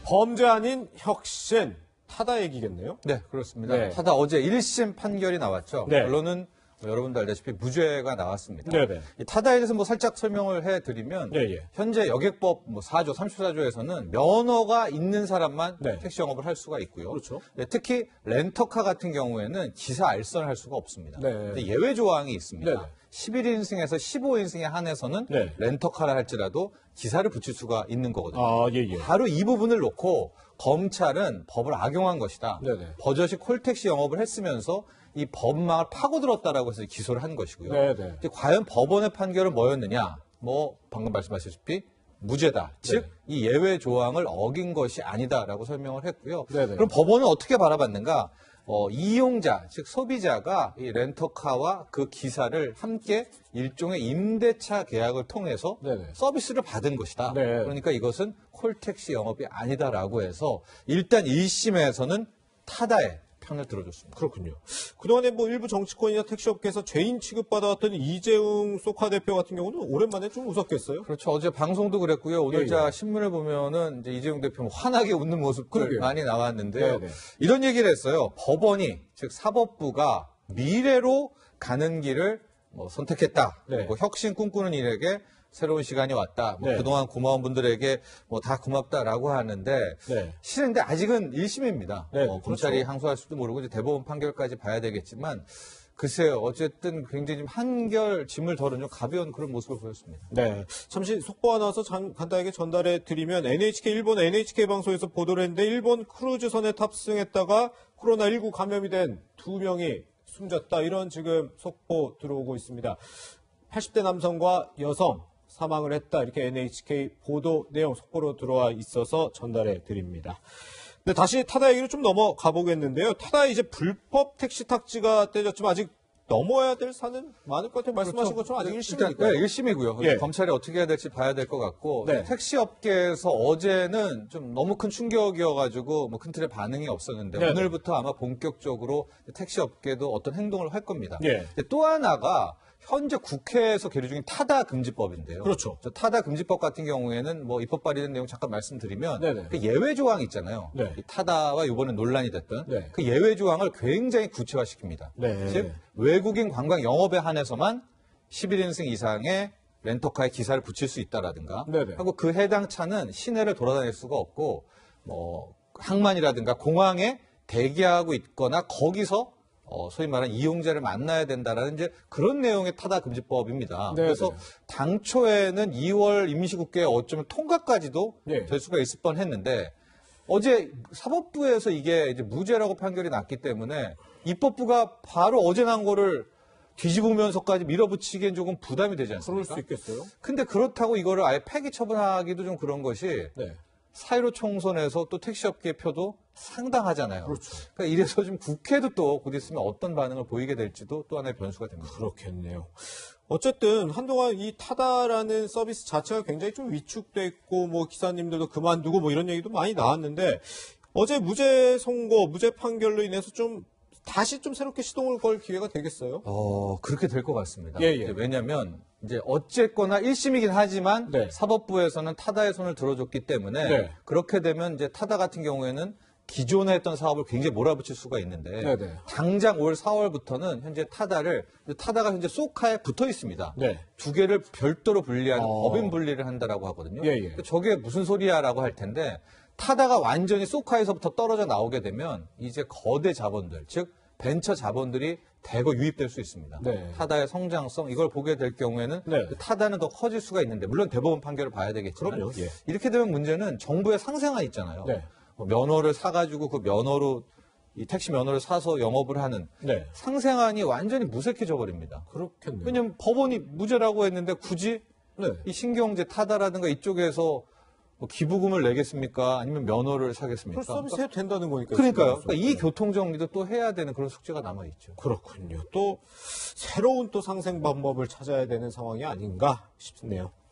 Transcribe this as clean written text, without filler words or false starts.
범죄 아닌 혁신, 타다 얘기겠네요? 네, 그렇습니다. 네. 타다 어제 1심 판결이 나왔죠. 네. 결론은 여러분도 알다시피 무죄가 나왔습니다. 네네. 이 타다에 대해서 살짝 설명을 해드리면 예, 예. 현재 여객법 4조, 34조에서는 면허가 있는 사람만 네. 택시 영업을 할 수가 있고요. 그렇죠. 네, 특히 렌터카 같은 경우에는 기사 알선을 할 수가 없습니다. 네. 근데 예외 조항이 있습니다. 네네. 11인승에서 15인승에 한해서는 네. 렌터카를 할지라도 기사를 붙일 수가 있는 거거든요. 아, 예, 예. 바로 이 부분을 놓고 검찰은 법을 악용한 것이다. 네네. 버젓이 콜택시 영업을 했으면서 이 법망을 파고들었다라고 해서 기소를 한 것이고요. 네네. 이제 과연 법원의 판결은 뭐였느냐? 방금 말씀하셨다시피 무죄다. 즉, 이 예외 조항을 어긴 것이 아니다라고 설명을 했고요. 네네. 그럼 법원은 어떻게 바라봤는가? 이용자, 즉 소비자가 이 렌터카와 그 기사를 함께 일종의 임대차 계약을 통해서 네네. 서비스를 받은 것이다. 네. 그러니까 이것은 콜택시 영업이 아니다라고 해서 일단 1심에서는 타다의 편을 들어줬습니다. 그렇군요. 그동안에 일부 정치권이나 택시업계에서 죄인 취급받아왔던 이재용 소카 대표 같은 경우는 오랜만에 좀 웃었겠어요? 그렇죠. 어제 방송도 그랬고요. 오늘 예. 신문을 보면은 이제 이재용 대표 환하게 웃는 모습들 그러게요. 많이 나왔는데요. 네네. 이런 얘기를 했어요. 법원이, 즉 사법부가 미래로 가는 길을 선택했다. 네. 혁신 꿈꾸는 일에게 새로운 시간이 왔다. 네. 그동안 고마운 분들에게 다 고맙다라고 하는데 네. 실은 근데 아직은 1심입니다. 네, 검찰이 그렇죠. 항소할 수도 모르고 이제 대법원 판결까지 봐야 되겠지만 글쎄요. 어쨌든 굉장히 좀 한결 짐을 덜은 좀 가벼운 그런 모습을 보였습니다. 네. 잠시 속보 하나 와서 간단하게 전달해 드리면 일본 NHK 방송에서 보도를 했는데 일본 크루즈선에 탑승했다가 코로나19 감염이 된 2명이 숨졌다. 이런 지금 속보 들어오고 있습니다. 80대 남성과 여성 사망을 했다. 이렇게 NHK 보도 내용 속보로 들어와 있어서 전달해 드립니다. 네, 다시 타다 얘기로 좀 넘어가 보겠는데요. 타다 이제 불법 택시 탁지가 떼졌지만 아직 넘어야 될 산은 많을 것 같아요. 말씀하신 것처럼 아직 1심이니까요. 네, 1심이고요. 예. 검찰이 어떻게 해야 될지 봐야 될 것 같고 네. 택시 업계에서 어제는 좀 너무 큰 충격이어가지고 큰 틀의 반응이 없었는데 네네. 오늘부터 아마 본격적으로 택시 업계도 어떤 행동을 할 겁니다. 예. 또 하나가 현재 국회에서 계류 중인 타다 금지법인데요. 그렇죠. 저 타다 금지법 같은 경우에는 입법 발의된 내용 잠깐 말씀드리면 네네. 그 예외 조항 있잖아요. 네. 이 타다와 이번에 논란이 됐던 네. 그 예외 조항을 굉장히 구체화시킵니다. 네. 즉 외국인 관광 영업에 한해서만 11인승 이상의 렌터카에 기사를 붙일 수 있다라든가 네네. 하고 그 해당 차는 시내를 돌아다닐 수가 없고 항만이라든가 공항에 대기하고 있거나 거기서 소위 말하는 이용자를 만나야 된다라는 이제 그런 내용의 타다 금지법입니다. 네네. 그래서 당초에는 2월 임시국회에 어쩌면 통과까지도 네. 될 수가 있을 뻔했는데 어제 사법부에서 이게 이제 무죄라고 판결이 났기 때문에 입법부가 바로 어제 난 거를 뒤집으면서까지 밀어붙이기엔 조금 부담이 되지 그럴 않습니까? 수 있겠어요. 근데 그렇다고 이거를 아예 폐기 처분하기도 좀 그런 것이 네. 4.15 총선에서 또 택시업계 표도 상당하잖아요. 그렇죠. 그러니까 이래서 좀 국회도 또 곧 있으면 어떤 반응을 보이게 될지도 또 하나의 변수가 됩니다. 그렇겠네요. 어쨌든 한동안 이 타다라는 서비스 자체가 굉장히 좀 위축돼 있고 기사님들도 그만두고 이런 얘기도 많이 나왔는데 어제 무죄 선고, 무죄 판결로 인해서 좀 다시 좀 새롭게 시동을 걸 기회가 되겠어요? 그렇게 될 것 같습니다. 예. 이제 왜냐하면 이제 어쨌거나 1심이긴 하지만 네. 사법부에서는 타다의 손을 들어줬기 때문에 네. 그렇게 되면 이제 타다 같은 경우에는 기존에 했던 사업을 굉장히 몰아붙일 수가 있는데 네네. 당장 올 4월부터는 현재 타다가 현재 소카에 붙어 있습니다. 네. 두 개를 별도로 분리하는 법인 분리를 한다라고 하거든요. 예. 저게 무슨 소리야라고 할 텐데 타다가 완전히 소카에서부터 떨어져 나오게 되면 이제 거대 자본들, 즉 벤처 자본들이 대거 유입될 수 있습니다. 네. 타다의 성장성 이걸 보게 될 경우에는 네. 타다는 더 커질 수가 있는데 물론 대법원 판결을 봐야 되겠지만 그럼요. 예. 이렇게 되면 문제는 정부의 상생안 있잖아요. 네. 면허를 사가지고 그 면허로 이 택시 면허를 사서 영업을 하는 네. 상생안이 완전히 무색해져 버립니다. 그렇겠네요. 왜냐면 법원이 무죄라고 했는데 굳이 네. 이 신경제 타다라든가 이쪽에서 기부금을 내겠습니까? 아니면 면허를 사겠습니까? 그 서비스 해도 된다는 거니까. 그러니까요. 그러니까 이 교통정리도 또 해야 되는 그런 숙제가 남아있죠. 그렇군요. 또 새로운 또 상생 방법을 찾아야 되는 상황이 아닌가 싶네요.